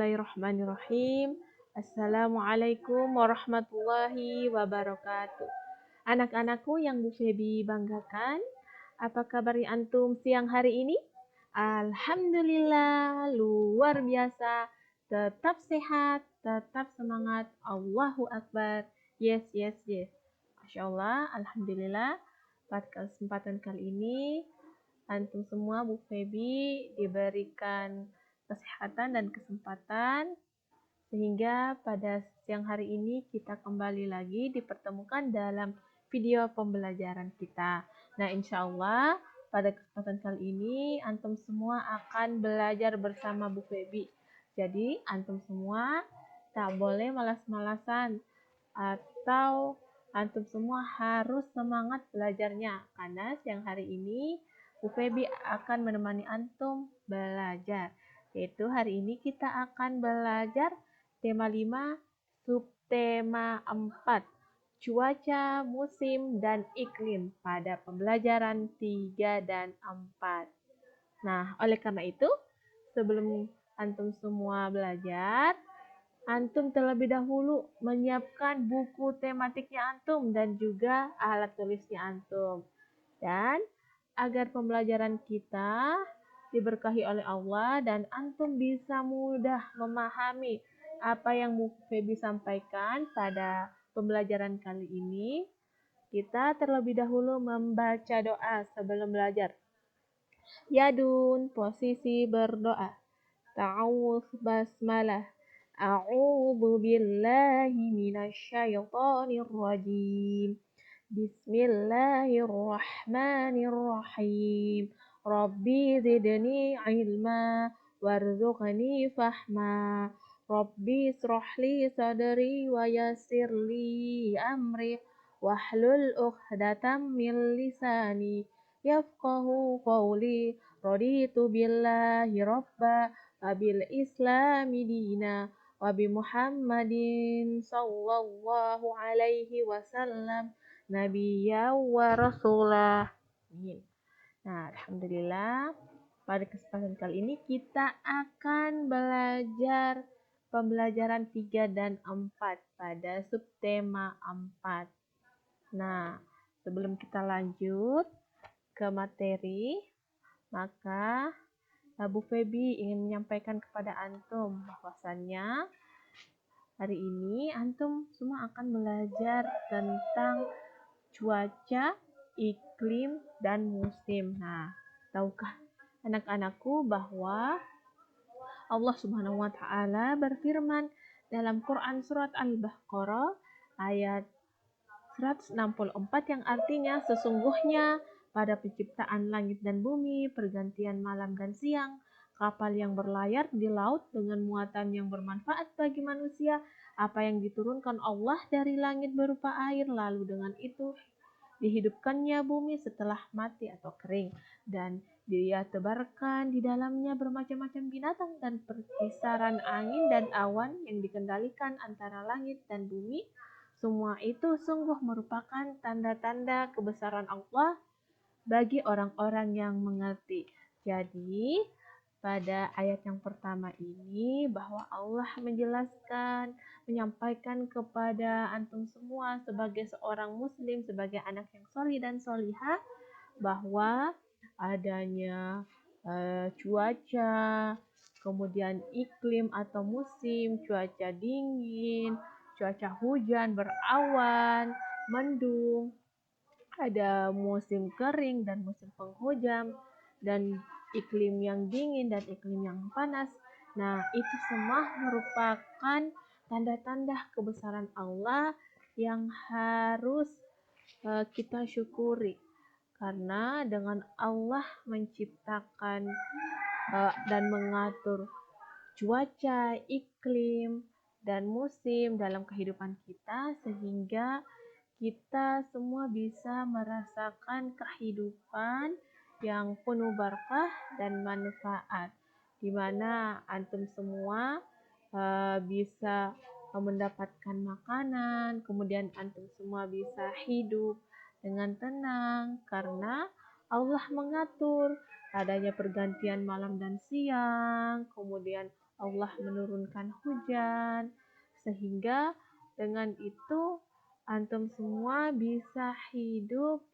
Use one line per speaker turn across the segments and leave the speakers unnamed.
Bismillahirrahmanirrahim. Assalamualaikum warahmatullahi wabarakatuh. Anak-anakku yang Bu Febi banggakan, apa kabar antum siang hari ini? Alhamdulillah, luar biasa. Tetap sehat, tetap semangat. Allahu Akbar. Yes, yes, yes. Masya Allah, Alhamdulillah. Pada kesempatan kali ini, antum semua Bu Febi diberikan kesehatan dan kesempatan sehingga pada siang hari ini kita kembali lagi dipertemukan dalam video pembelajaran kita. Nah, insya Allah pada kesempatan kali ini antum semua akan belajar bersama Bu Febi. Jadi antum semua tak boleh malas-malasan atau antum semua harus semangat belajarnya karena siang hari ini Bu Febi akan menemani antum belajar. Yaitu hari ini kita akan belajar tema 5, subtema 4, cuaca, musim, dan iklim pada pembelajaran 3 dan 4. Nah, oleh karena itu, sebelum antum semua belajar, antum terlebih dahulu menyiapkan buku tematiknya antum dan juga alat tulisnya antum. Dan agar pembelajaran kita diberkahi oleh Allah dan antum bisa mudah memahami apa yang Bu Febi sampaikan pada pembelajaran kali ini, kita terlebih dahulu membaca doa sebelum belajar. Yadun, posisi berdoa. Ta'awuz basmalah. A'udzu billahi minasyaitonir rajim. Bismillahirrahmanirrahim. Rabbi zidni ilma warzuqni fahma. Rabbi israhli sadri wa yassirli amri wahlul 'uqdatam min lisani yafqahu qawli. Raditu billahi rabba wa bil islami dina wa bi Muhammadin sallallahu alaihi wasallam nabiyya wa rasulah. Amin. Nah, alhamdulillah pada kesempatan kali ini kita akan belajar pembelajaran 3 dan 4 pada subtema 4. Nah, sebelum kita lanjut ke materi, maka Bu Febi ingin menyampaikan kepada antum bahwasannya hari ini antum semua akan belajar tentang cuaca, iklim, dan musim. Nah, tahukah anak-anakku bahwa Allah Subhanahu wa taala berfirman dalam Quran surat Al-Baqarah ayat 164 yang artinya sesungguhnya pada penciptaan langit dan bumi, pergantian malam dan siang, kapal yang berlayar di laut dengan muatan yang bermanfaat bagi manusia, apa yang diturunkan Allah dari langit berupa air, lalu dengan itu dihidupkannya bumi setelah mati atau kering, dan dia tebarkan di dalamnya bermacam-macam binatang dan perpisaran angin dan awan yang dikendalikan antara langit dan bumi. Semua itu sungguh merupakan tanda-tanda kebesaran Allah bagi orang-orang yang mengerti. Jadi, pada ayat yang pertama ini bahwa Allah menjelaskan, menyampaikan kepada antum semua sebagai seorang muslim, sebagai anak yang solih dan solihah, bahwa adanya cuaca, kemudian iklim atau musim, cuaca dingin, cuaca hujan berawan, mendung, ada musim kering dan musim penghujan, dan iklim yang dingin dan iklim yang panas. Nah, itu semua merupakan tanda-tanda kebesaran Allah yang harus kita syukuri. Karena dengan Allah menciptakan dan mengatur cuaca, iklim, dan musim dalam kehidupan kita sehingga kita semua bisa merasakan kehidupan yang penuh berkah dan manfaat, di mana antum semua bisa mendapatkan makanan, kemudian antum semua bisa hidup dengan tenang karena Allah mengatur adanya pergantian malam dan siang, kemudian Allah menurunkan hujan, sehingga dengan itu antum semua bisa hidup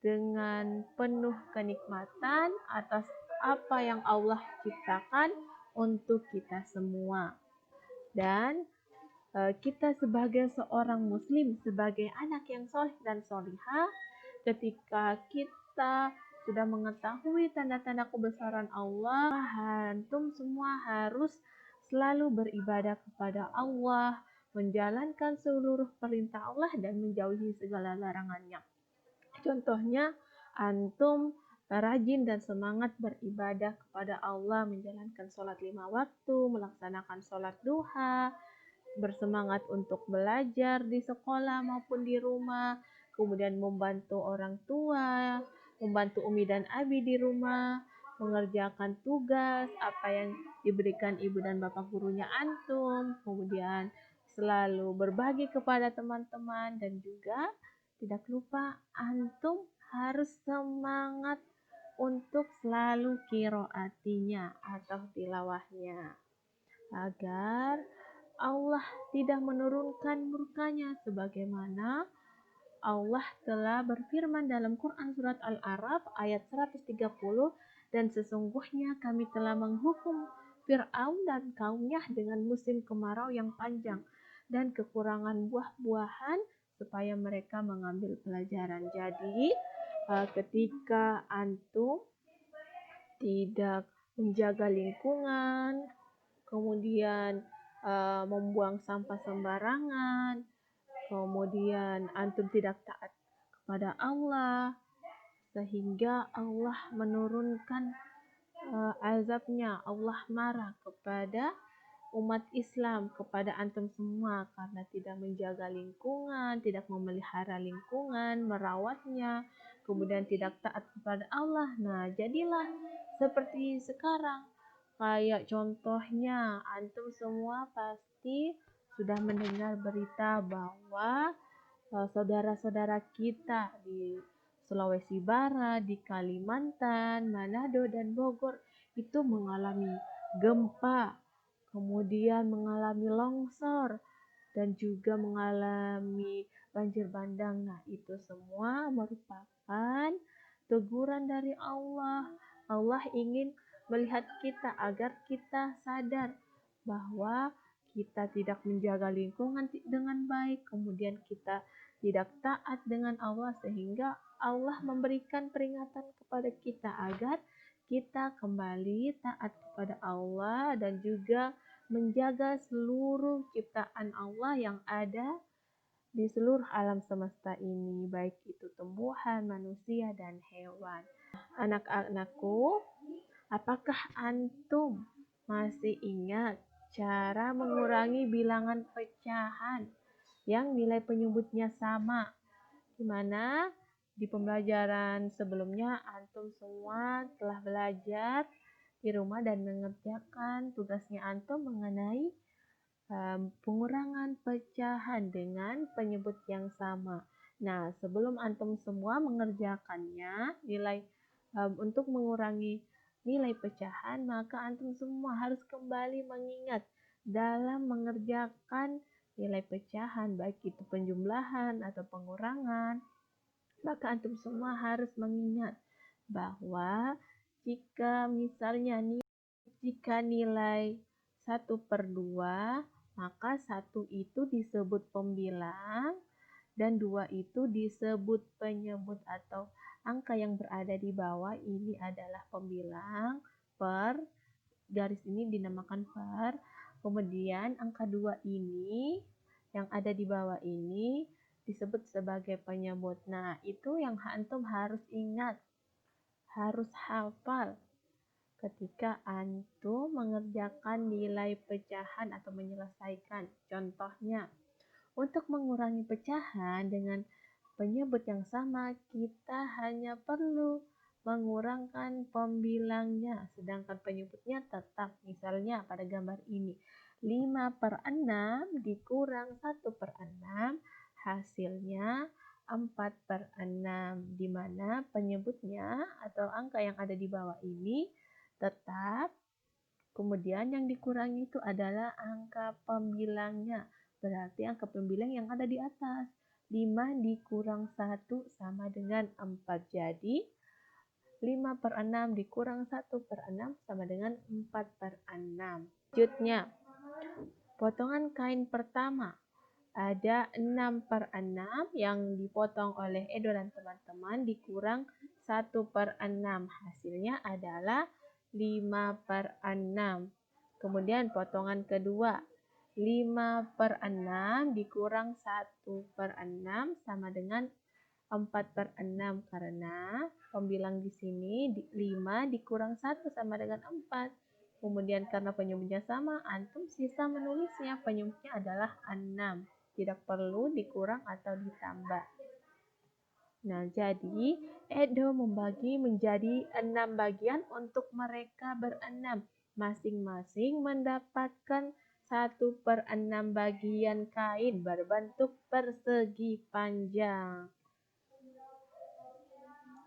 dengan penuh kenikmatan atas apa yang Allah ciptakan untuk kita semua. Dan kita sebagai seorang muslim, sebagai anak yang soleh dan solihah, ketika kita sudah mengetahui tanda-tanda kebesaran Allah, antum semua harus selalu beribadah kepada Allah, menjalankan seluruh perintah Allah dan menjauhi segala larangannya. Contohnya, antum rajin dan semangat beribadah kepada Allah, menjalankan sholat 5 waktu, melaksanakan sholat duha, bersemangat untuk belajar di sekolah maupun di rumah, kemudian membantu orang tua, membantu umi dan abi di rumah, mengerjakan tugas apa yang diberikan ibu dan bapak gurunya antum, kemudian selalu berbagi kepada teman-teman, dan juga tidak lupa antum harus semangat untuk selalu qiraatinya atau tilawahnya, agar Allah tidak menurunkan murkanya, sebagaimana Allah telah berfirman dalam Quran surat Al-A'raf ayat 130, dan sesungguhnya kami telah menghukum Fir'aun dan kaumnya dengan musim kemarau yang panjang dan kekurangan buah-buahan supaya mereka mengambil pelajaran. Jadi ketika antum tidak menjaga lingkungan, kemudian membuang sampah sembarangan, kemudian antum tidak taat kepada Allah, sehingga Allah menurunkan azabnya, Allah marah kepada umat Islam, kepada antum semua karena tidak menjaga lingkungan, tidak memelihara lingkungan, merawatnya, kemudian tidak taat kepada Allah. Nah, jadilah seperti sekarang. Kayak contohnya, antum semua pasti sudah mendengar berita bahwa saudara-saudara kita di Sulawesi Barat, di Kalimantan, Manado, dan Bogor itu mengalami gempa, kemudian mengalami longsor, dan juga mengalami banjir bandang. Nah, itu semua merupakan teguran dari Allah. Allah ingin melihat kita agar kita sadar bahwa kita tidak menjaga lingkungan dengan baik, kemudian kita tidak taat dengan Allah, sehingga Allah memberikan peringatan kepada kita agar kita kembali taat kepada Allah dan juga menjaga seluruh ciptaan Allah yang ada di seluruh alam semesta ini, baik itu tumbuhan, manusia, dan hewan. Anak-anakku, apakah antum masih ingat cara mengurangi bilangan pecahan yang nilai penyebutnya sama? Di mana di pembelajaran sebelumnya antum semua telah belajar di rumah dan mengerjakan tugasnya antum mengenai pengurangan pecahan dengan penyebut yang sama. Nah, sebelum antum semua mengerjakannya, untuk mengurangi nilai pecahan, maka antum semua harus kembali mengingat dalam mengerjakan nilai pecahan, baik itu penjumlahan atau pengurangan, maka antum semua harus mengingat bahwa jika misalnya jika nilai 1/2, maka 1 itu disebut pembilang dan 2 itu disebut penyebut atau angka yang berada di bawah ini adalah pembilang, per garis ini dinamakan per, kemudian angka 2 ini yang ada di bawah ini disebut sebagai penyebut. Nah, itu yang antum harus ingat, harus hafal ketika antum mengerjakan nilai pecahan atau menyelesaikan. Contohnya, untuk mengurangi pecahan dengan penyebut yang sama, kita hanya perlu mengurangkan pembilangnya, sedangkan penyebutnya tetap. Misalnya pada gambar ini, 5/6 dikurang 1/6, hasilnya 4/6, di mana penyebutnya atau angka yang ada di bawah ini tetap Kemudian yang dikurangi itu adalah angka pembilangnya. Berarti angka pembilang yang ada di atas. 5 dikurang 1 sama dengan 4. Jadi 5/6 dikurang 1/6 sama dengan 4/6. Selanjutnya, potongan kain pertama. Ada 6/6 yang dipotong oleh Edo dan teman-teman dikurang 1/6. Hasilnya adalah 5/6. Kemudian potongan kedua. 5/6 dikurang 1/6 sama dengan 4/6 karena pembilang di sini 5 dikurang 1 sama dengan 4. Kemudian karena penyebutnya sama, antum sisa menulisnya. Penyebutnya adalah 6. Tidak perlu dikurang atau ditambah. Nah, jadi Edo membagi menjadi 6 bagian untuk mereka berenam. Masing-masing mendapatkan 1/6 bagian kain berbentuk persegi panjang.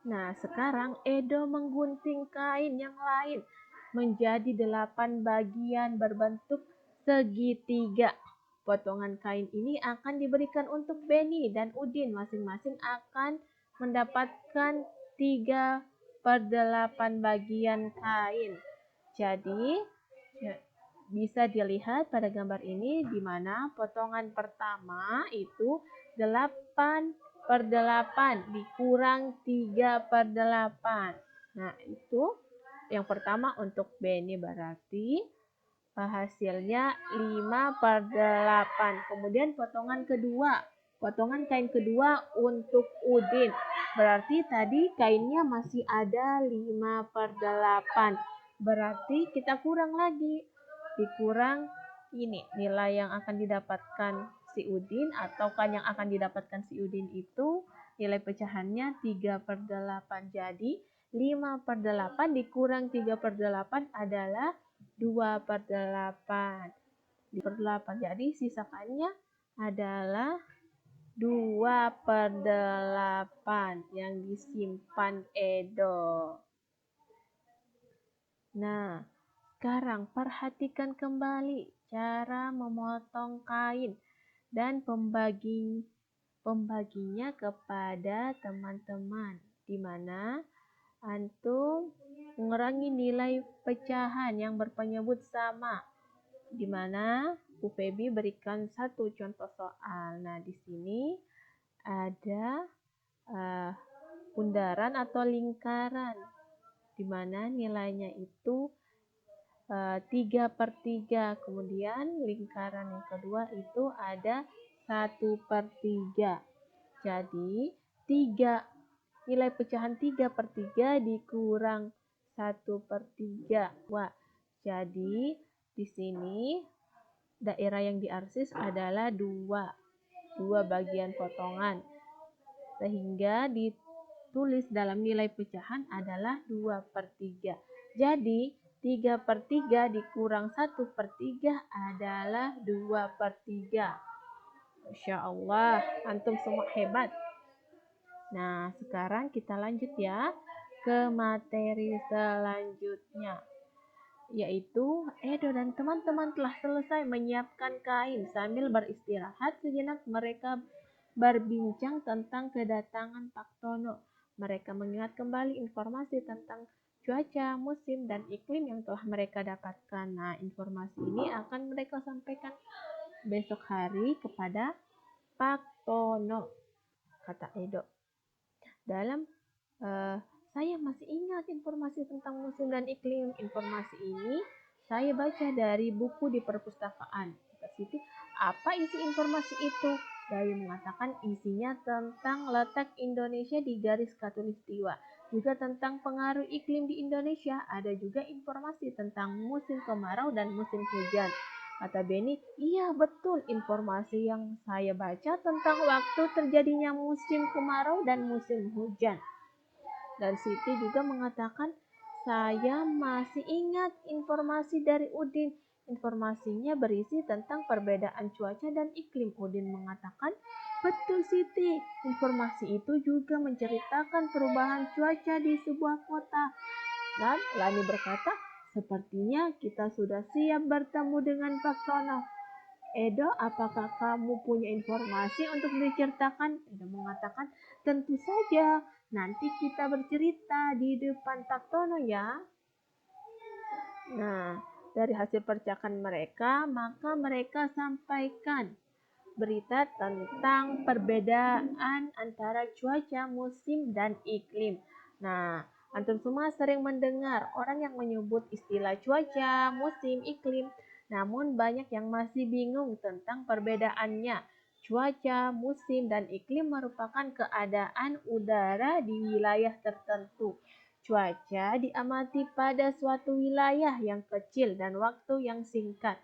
Nah, sekarang Edo menggunting kain yang lain menjadi 8 bagian berbentuk segitiga. Potongan kain ini akan diberikan untuk Beni dan Udin. Masing-masing akan mendapatkan 3/8 bagian kain. Jadi, bisa dilihat pada gambar ini di mana potongan pertama itu 8/8 dikurang 3/8. Nah, itu yang pertama untuk Beni berarti hasilnya 5/8. Kemudian potongan kedua, potongan kain kedua untuk Udin. Berarti tadi kainnya masih ada 5/8. Berarti kita kurang lagi. Dikurang ini nilai yang akan didapatkan si Udin atau kan yang akan didapatkan si Udin itu nilai pecahannya 3/8. Jadi 5/8 dikurang 3/8 adalah 2/8. Jadi sisakannya adalah 2/8 yang disimpan Edo. Nah, sekarang perhatikan kembali cara memotong kain dan pembaginya kepada teman-teman, di mana antum mengurangi nilai pecahan yang berpenyebut sama, di mana Bu Febi berikan satu contoh soal. Nah, di sini ada bundaran atau lingkaran, di mana nilainya itu 3/3. Kemudian lingkaran yang kedua itu ada 1/3. Jadi 3 nilai pecahan 3/3 dikurang 1/3. Wah, jadi di sini daerah yang diarsis adalah 2 bagian potongan. Sehingga ditulis dalam nilai pecahan adalah 2/3. Jadi 3/3 dikurang 1/3 adalah 2/3. Masya Allah, antum semua hebat. Nah, sekarang kita lanjut ya ke materi selanjutnya, yaitu Edo dan teman-teman telah selesai menyiapkan kain. Sambil beristirahat sejenak, mereka berbincang tentang kedatangan Pak Tono. Mereka mengingat kembali informasi tentang cuaca, musim, dan iklim yang telah mereka dapatkan. Nah, informasi ini akan mereka sampaikan besok hari kepada Pak Tono, kata Edo. Saya masih ingat informasi tentang musim dan iklim. Informasi ini saya baca dari buku di perpustakaan. Kata Siti, apa isi informasi itu? Dayu mengatakan isinya tentang letak Indonesia di garis khatulistiwa. Juga tentang pengaruh iklim di Indonesia. Ada juga informasi tentang musim kemarau dan musim hujan. Kata Beni, iya betul, informasi yang saya baca tentang waktu terjadinya musim kemarau dan musim hujan. Dan Siti juga mengatakan, saya masih ingat informasi dari Udin. Informasinya berisi tentang perbedaan cuaca dan iklim. Udin mengatakan, betul Siti, informasi itu juga menceritakan perubahan cuaca di sebuah kota. Dan Lani berkata, Sepertinya kita sudah siap bertemu dengan Pak Tono. Edo, apakah kamu punya informasi untuk diceritakan? Edo mengatakan, tentu saja. Nanti kita bercerita di depan Pak Tono ya. Nah, dari hasil percakapan mereka, maka mereka sampaikan berita tentang perbedaan antara cuaca, musim, dan iklim. Nah, antum semua sering mendengar orang yang menyebut istilah cuaca, musim, iklim. Namun banyak yang masih bingung tentang perbedaannya. Cuaca, musim, dan iklim merupakan keadaan udara di wilayah tertentu. Cuaca diamati pada suatu wilayah yang kecil dan waktu yang singkat.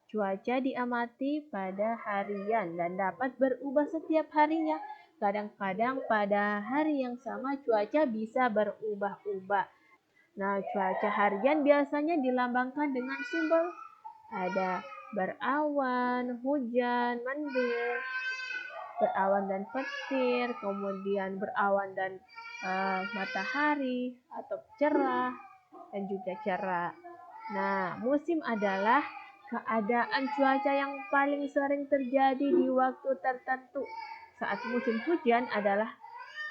Cuaca diamati pada harian dan dapat berubah setiap harinya. Kadang-kadang pada hari yang sama cuaca bisa berubah-ubah. Nah, cuaca harian biasanya dilambangkan dengan simbol ada berawan, hujan, mendung, berawan dan petir, kemudian berawan dan matahari atau cerah dan juga cerah. Nah, musim adalah keadaan cuaca yang paling sering terjadi di waktu tertentu. Saat musim hujan adalah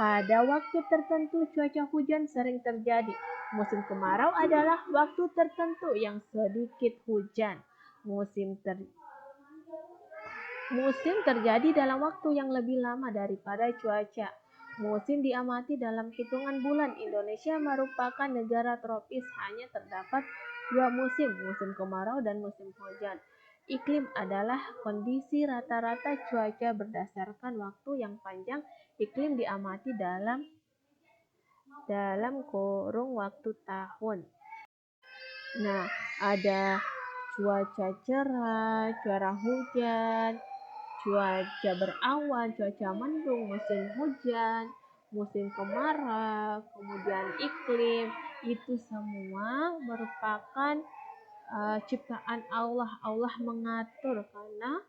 pada waktu tertentu cuaca hujan sering terjadi. Musim kemarau adalah waktu tertentu yang sedikit hujan. Musim terjadi dalam waktu yang lebih lama daripada cuaca. Musim diamati dalam hitungan bulan. Indonesia merupakan negara tropis, hanya terdapat 2 musim, musim kemarau dan musim hujan. Iklim adalah kondisi rata-rata cuaca berdasarkan waktu yang panjang. Iklim diamati dalam kurung waktu tahun. Nah, ada cuaca cerah, cuaca hujan, cuaca berawan, cuaca mendung, musim hujan, musim kemarau, kemudian iklim. Itu semua merupakan ciptaan Allah. Allah mengatur karena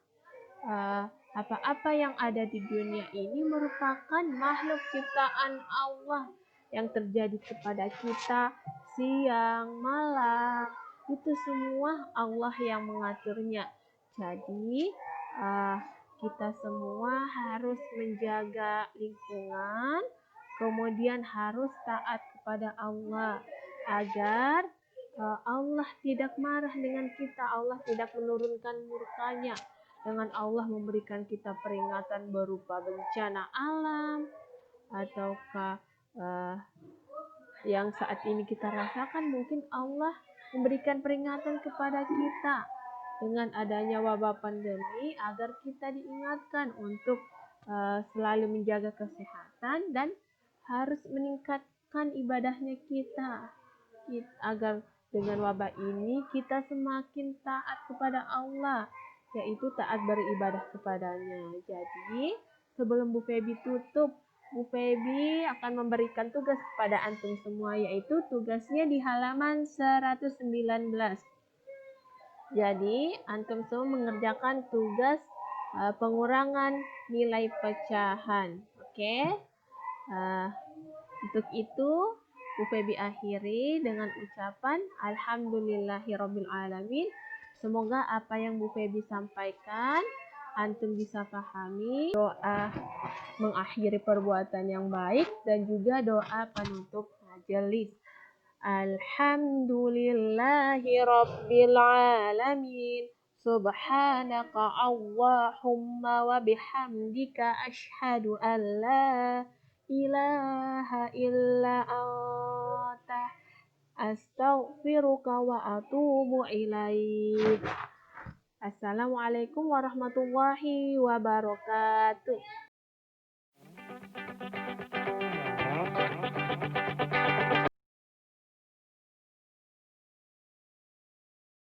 apa-apa yang ada di dunia ini merupakan makhluk ciptaan Allah yang terjadi kepada kita siang, malam. Itu semua Allah yang mengaturnya. Jadi kita semua harus menjaga lingkungan, kemudian harus taat kepada Allah agar Allah tidak marah dengan kita, Allah tidak menurunkan murkanya. Dengan Allah memberikan kita peringatan berupa bencana alam ataukah yang saat ini kita rasakan, mungkin Allah memberikan peringatan kepada kita dengan adanya wabah pandemi agar kita diingatkan untuk selalu menjaga kesehatan dan harus meningkatkan ibadahnya kita agar dengan wabah ini kita semakin taat kepada Allah, yaitu taat beribadah kepadanya. Jadi sebelum Bu Febi tutup, Bu Febi akan memberikan tugas kepada antum semua, yaitu tugasnya di halaman 119. Jadi antum semua mengerjakan tugas pengurangan nilai pecahan. Oke? Untuk itu Bu Febi akhiri dengan ucapan Alhamdulillahirrabbilalamin. Semoga apa yang Bu Febi sampaikan antum bisa pahami. Doa mengakhiri perbuatan yang baik dan juga doa penutup majelis. Alhamdulillahirrabbilalamin. Subhanaka Allahumma wa bihamdika asyhadu an la ilaha illa anta astaghfiruka wa atubu ilaik. Assalamualaikum warahmatullahi wabarakatuh.